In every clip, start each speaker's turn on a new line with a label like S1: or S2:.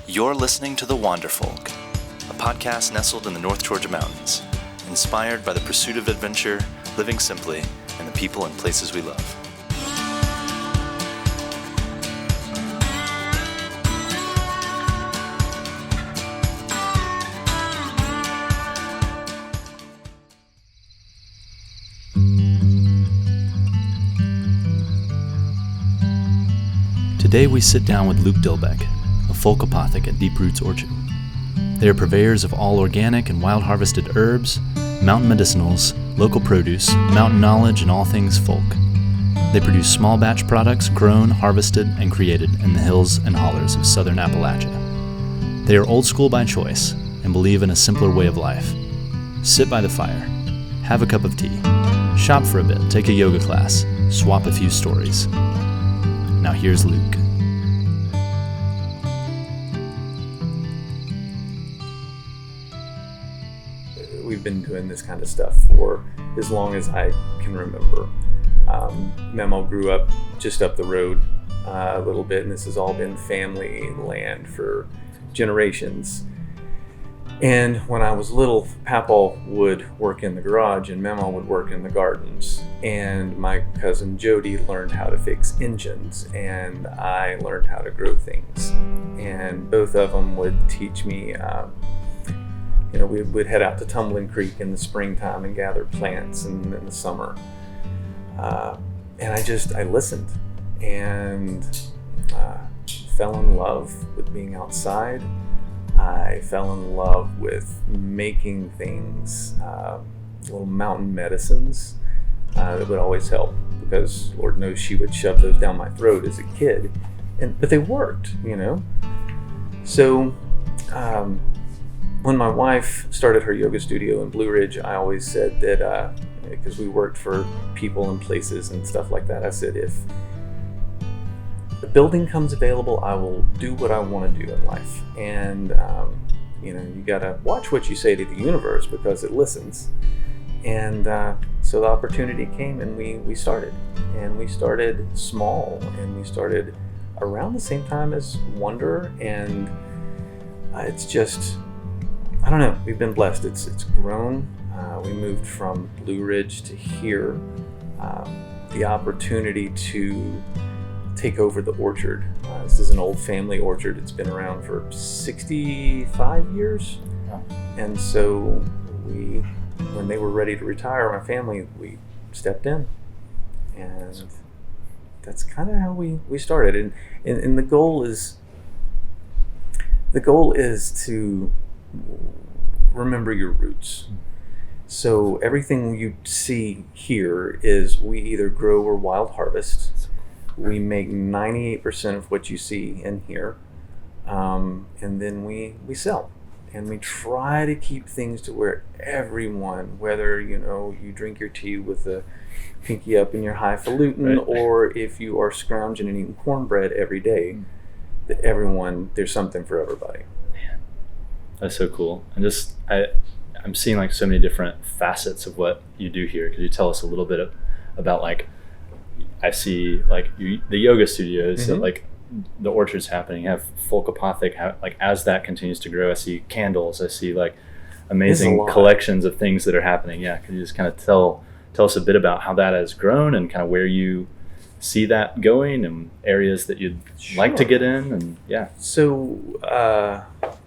S1: You're listening to The Wanderfolk, a podcast nestled in the North Georgia mountains, inspired by the pursuit of adventure, living simply, and the people and places we love. Today we sit down with Luke Dilbeck, a Folk Apothic at Deep Roots Orchard. They are purveyors of all organic and wild harvested herbs, mountain medicinals, local produce, mountain knowledge, and all things folk. They produce small batch products grown, harvested, and created in the hills and hollers of southern Appalachia. They are old school by choice and believe in a simpler way of life. Sit by the fire, have a cup of tea, shop for a bit, take a yoga class, swap a few stories. Now here's Luke.
S2: We've been doing this kind of stuff for as long as I can remember. Memo grew up just up the road a little bit, and this has all been family land for generations. And when I was little, Papa would work in the garage and Memo would work in the gardens. And my cousin Jody learned how to fix engines, and I learned how to grow things. And both of them would teach me, we would head out to Tumbling Creek in the springtime and gather plants in the summer. And I listened and fell in love with being outside. I fell in love with making things, little mountain medicines that would always help, because Lord knows she would shove those down my throat as a kid, but they worked, So when my wife started her yoga studio in Blue Ridge, I always said that, because we worked for people and places and stuff like that, I said, if the building comes available, I will do what I want to do in life. And, you gotta watch what you say to the universe because it listens. And so the opportunity came, and we started. And we started small, and we started around the same time as Wonder. And it's just, I don't know, we've been blessed. It's grown. We moved from Blue Ridge to here. The opportunity to take over the orchard. This is an old family orchard. It's been around for 65 years. Yeah. And so when they were ready to retire, my family, we stepped in. And that's kind of how we started. And the goal is to remember your roots. So everything you see here is we either grow or wild harvest. We make 98% of what you see in here, and then we sell. And we try to keep things to where everyone, whether you drink your tea with the pinky up in your highfalutin, right, or if you are scrounging and eating cornbread every day, that there's something for everybody.
S3: Man, that's so cool. And I'm seeing like so many different facets of what you do here. Could you tell us a little bit about I see the yoga studios, mm-hmm. that the orchard's happening. You have Folk Apothic, as that continues to grow. I see candles. I see amazing collections of things that are happening. Yeah, could you just kind of tell us a bit about how that has grown and kind of where you see that going and areas that you'd like to get in? And yeah.
S2: So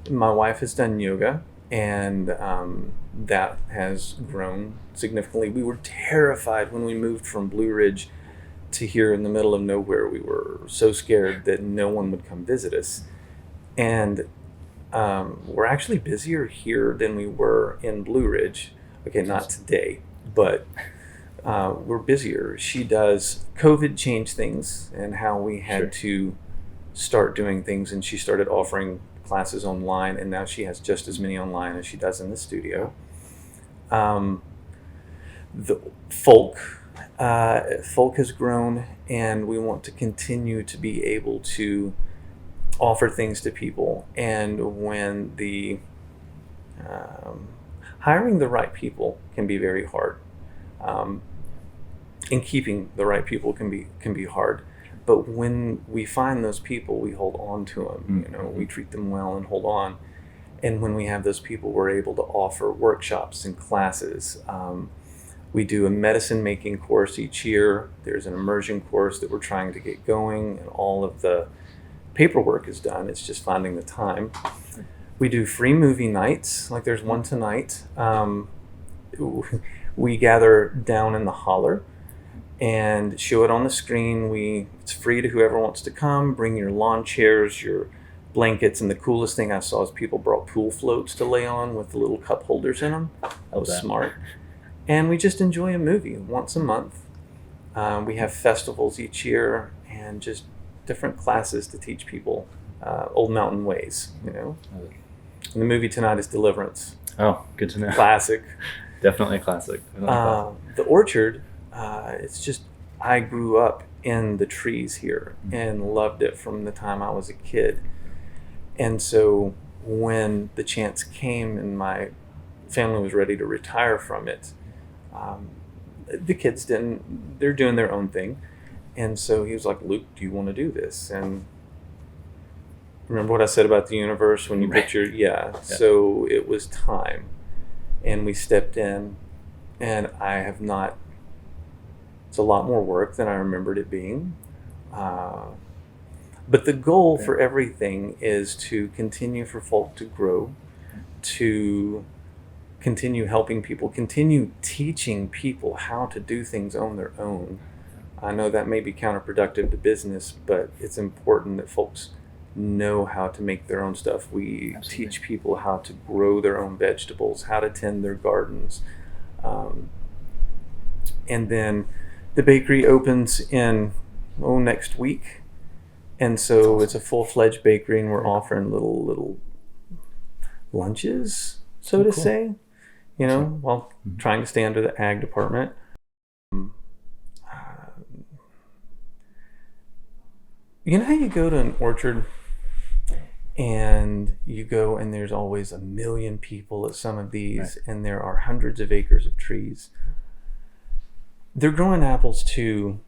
S2: my wife has done yoga, and that has grown significantly. We were terrified when we moved from Blue Ridge to here in the middle of nowhere. We were so scared that no one would come visit us. And we're actually busier here than we were in Blue Ridge. Okay, not today, but we're busier. COVID changed things and how we had to start doing things, and she started offering classes online, and now she has just as many online as she does in the studio. The folk has grown, and we want to continue to be able to offer things to people. And when hiring the right people can be very hard, and keeping the right people can be hard. But when we find those people, we hold on to them. We treat them well and hold on. And when we have those people, we're able to offer workshops and classes. We do a medicine making course each year. There's an immersion course that we're trying to get going, and all of the paperwork is done. It's just finding the time. We do free movie nights, like there's one tonight. We gather down in the holler and show it on the screen. It's free to whoever wants to come. Bring your lawn chairs, your blankets, and the coolest thing I saw is people brought pool floats to lay on with the little cup holders in them. That was smart. And we just enjoy a movie once a month. We have festivals each year and just different classes to teach people old mountain ways, And the movie tonight is Deliverance.
S3: Oh, good to know.
S2: Classic.
S3: Definitely a classic.
S2: The orchard, it's just, I grew up in the trees here and loved it from the time I was a kid. And so when the chance came and my family was ready to retire from it, the kids they're doing their own thing. And so he was like, Luke, do you want to do this? And remember what I said about the universe when you picture, so it was time. And we stepped in, and it's a lot more work than I remembered it being. But the goal for everything is to continue for folk to grow, to continue helping people, continue teaching people how to do things on their own. I know that may be counterproductive to business, but it's important that folks know how to make their own stuff. We teach people how to grow their own vegetables, how to tend their gardens. And then the bakery opens in next week. And so it's a full-fledged bakery, and we're offering little lunches, so to say, while trying to stay under the ag department. You know how you go to an orchard and you go and there's always 1 million people at some of these, and there are hundreds of acres of trees. They're growing apples to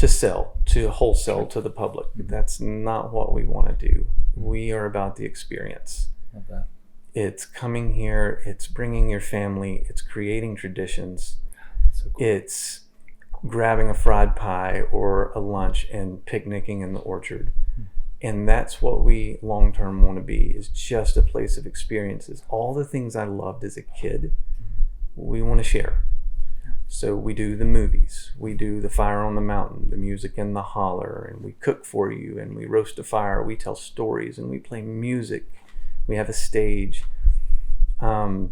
S2: sell, to wholesale to the public. That's not what we want to do. We are about the experience.
S3: Love that.
S2: It's coming here, it's bringing your family, it's creating traditions.
S3: So cool.
S2: It's grabbing a fried pie or a lunch and picnicking in the orchard. And that's what we long-term want to be, is just a place of experiences. All the things I loved as a kid, we want to share. So we do the movies, we do the fire on the mountain, the music in the holler, and we cook for you, and we roast a fire, we tell stories, and we play music. We have a stage. The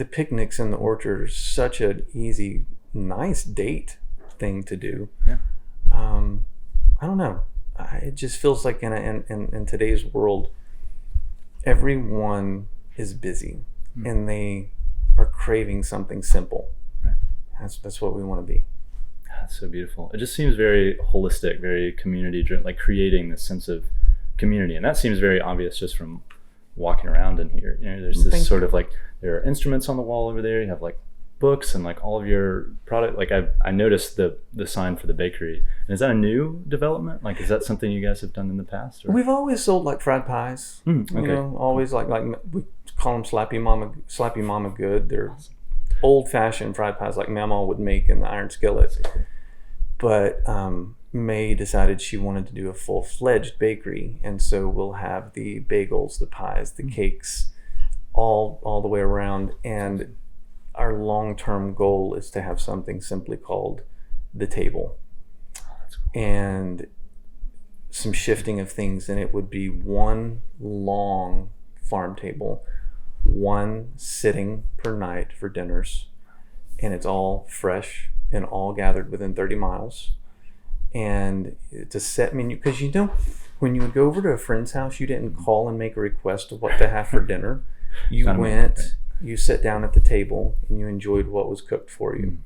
S2: picnics in the orchard are such an easy, nice date thing to do.
S3: Yeah.
S2: I don't know. It just feels like in today's world, everyone is busy and they are craving something simple.
S3: Right.
S2: That's what we want to be.
S3: That's so beautiful. It just seems very holistic, very community driven, like creating this sense of community. And that seems very obvious just from walking around in here. There's this sort of like, there are instruments on the wall over there. You have like books and like all of your product. Like I noticed the sign for the bakery. And is that a new development? Like, is that something you guys have done in the past? Or?
S2: We've always sold like fried pies.
S3: Okay.
S2: Always like we call them Slappy Mama good. They're old fashioned fried pies like Mama would make in the iron skillet. But May decided she wanted to do a full-fledged bakery, and so we'll have the bagels, the pies, the cakes, all the way around. And our long-term goal is to have something simply called the table.
S3: That's cool.
S2: And some shifting of things, and it would be one long farm table, one sitting per night for dinners, and it's all fresh and all gathered within 30 miles. And it's a set menu, because when you would go over to a friend's house, you didn't call and make a request of what to have for dinner. You went, you sat down at the table, and you enjoyed what was cooked for you.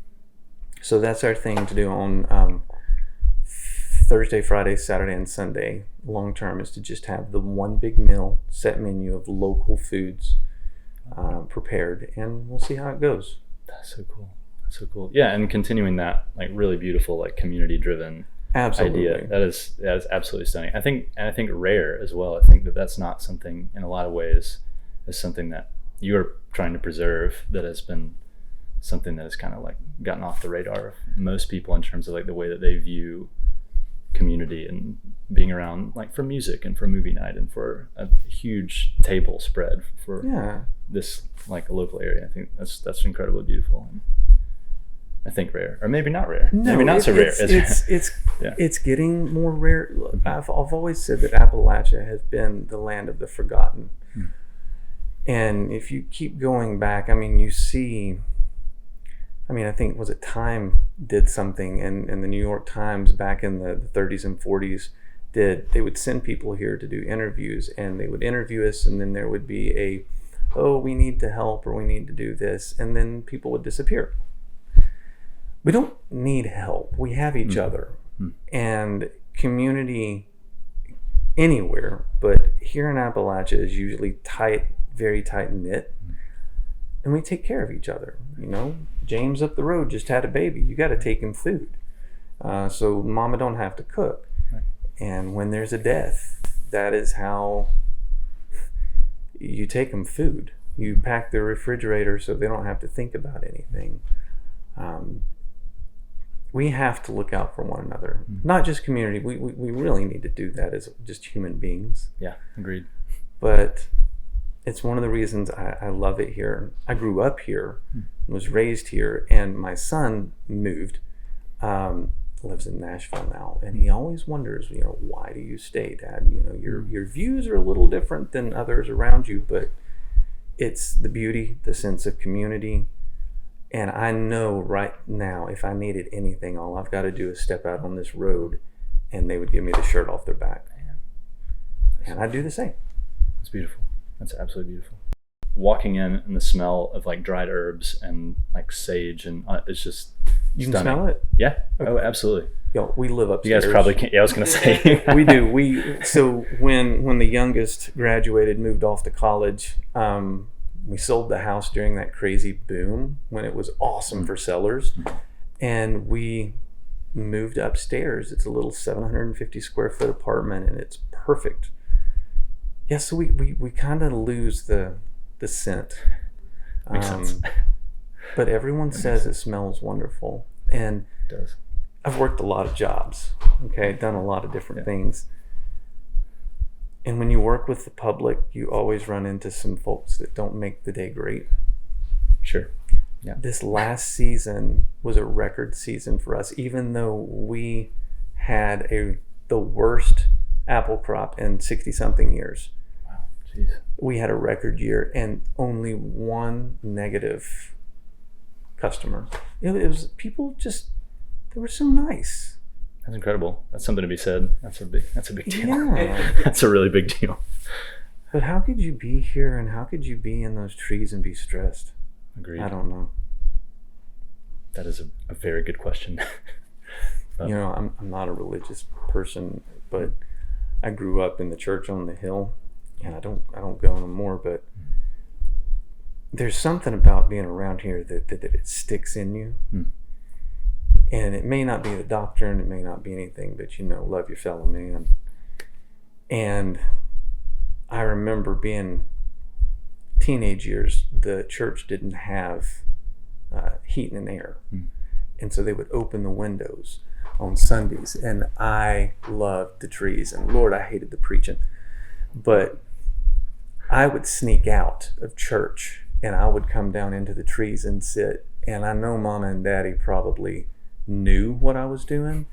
S2: So that's our thing to do on Thursday, Friday, Saturday, and Sunday. Long term is to just have the one big meal, set menu of local foods prepared, and we'll see how it goes.
S3: That's so cool. So cool. Yeah, and continuing that like really beautiful like community driven idea. That is absolutely stunning. I think rare as well. I think that's not something in a lot of ways is something that you are trying to preserve, that has been something that has kind of like gotten off the radar of most people in terms of like the way that they view community and being around, like for music and for movie night and for a huge table spread for this like a local area. I think that's incredibly beautiful. And I think rare, or maybe not rare.
S2: No,
S3: maybe not so rare.
S2: It's getting more rare. I've always said that Appalachia has been the land of the forgotten. And if you keep going back, I mean, you see, I think, was it Time did something, and the New York Times back in the 30s and 40s they would send people here to do interviews, and they would interview us, and then there would be we need to help, or we need to do this, and then people would disappear. We don't need help. We have each other. And community anywhere, but here in Appalachia is usually tight, very tight knit. And we take care of each other. James up the road just had a baby. You got to take him food. So mama don't have to cook. Right. And when there's a death, that is how you take them food. You pack their refrigerator so they don't have to think about anything. We have to look out for one another, not just community. We really need to do that as just human beings.
S3: Yeah, agreed.
S2: But it's one of the reasons I love it here. I grew up here, was raised here, and my son moved, lives in Nashville now, and he always wonders, why do you stay, Dad? Your views are a little different than others around you, but it's the beauty, the sense of community. And I know right now, if I needed anything, all I've got to do is step out on this road, and they would give me the shirt off their back. And I'd do the same.
S3: It's beautiful. That's absolutely beautiful. Walking in and the smell of like dried herbs and like sage, and it's just
S2: you
S3: stunning.
S2: Can smell it?
S3: Yeah.
S2: Okay.
S3: Oh, absolutely.
S2: We live upstairs.
S3: You guys probably can't. Yeah, I was going to say.
S2: We do. So when the youngest graduated, moved off to college, we sold the house during that crazy boom when it was awesome for sellers, and we moved upstairs. It's a little 750 square foot apartment, and it's perfect. Yeah, so we kind of lose the scent.
S3: Makes sense.
S2: But everyone says it smells wonderful, and
S3: it does.
S2: I've worked a lot of jobs. Okay, done a lot of different things. And when you work with the public, you always run into some folks that don't make the day great.
S3: Sure. Yeah.
S2: This last season was a record season for us, even though we had the worst apple crop in 60-something years.
S3: Wow, jeez.
S2: We had a record year and only one negative customer. It was people they were so nice.
S3: That's incredible. That's something to be said. That's a big deal.
S2: Yeah.
S3: That's a really big deal.
S2: But how could you be here and how could you be in those trees and be stressed?
S3: Agreed.
S2: I don't know.
S3: That is a very good question.
S2: I'm not a religious person, but I grew up in the church on the hill, and I don't go anymore, but there's something about being around here that it sticks in you. And it may not be the doctrine, it may not be anything, but love your fellow man. And I remember being teenage years, the church didn't have heat and air. And so they would open the windows on Sundays, and I loved the trees, and Lord, I hated the preaching. But I would sneak out of church, and I would come down into the trees and sit, and I know Mama and Daddy probably knew what I was doing,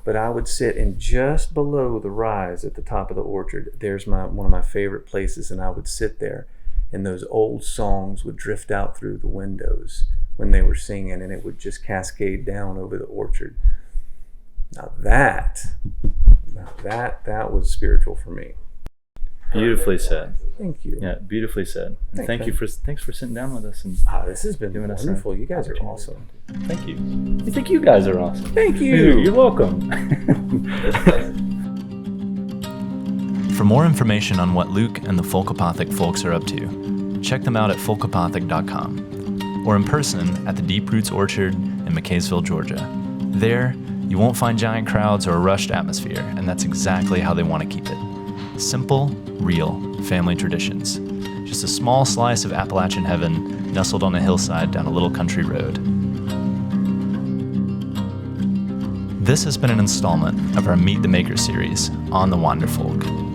S2: but I would sit, and just below the rise at the top of the orchard, there's one of my favorite places, and I would sit there, and those old songs would drift out through the windows when they were singing, and it would just cascade down over the orchard. Now that was spiritual for me.
S3: Beautifully said.
S2: Thank you.
S3: Yeah, beautifully said. And thanks for sitting down with us and
S2: this has been wonderful. You guys are awesome.
S3: Thank you. I think you guys are awesome.
S2: Thank you.
S3: You're welcome.
S1: For more information on what Luke and the Folk Apothic folks are up to, check them out at folkapothic.com. or in person at the Deep Roots Orchard in McCaysville, Georgia. There, you won't find giant crowds or a rushed atmosphere, and that's exactly how they want to keep it. Simple, real family traditions. Just a small slice of Appalachian heaven nestled on a hillside down a little country road. This has been an installment of our Meet the Maker series on the Wanderfolk.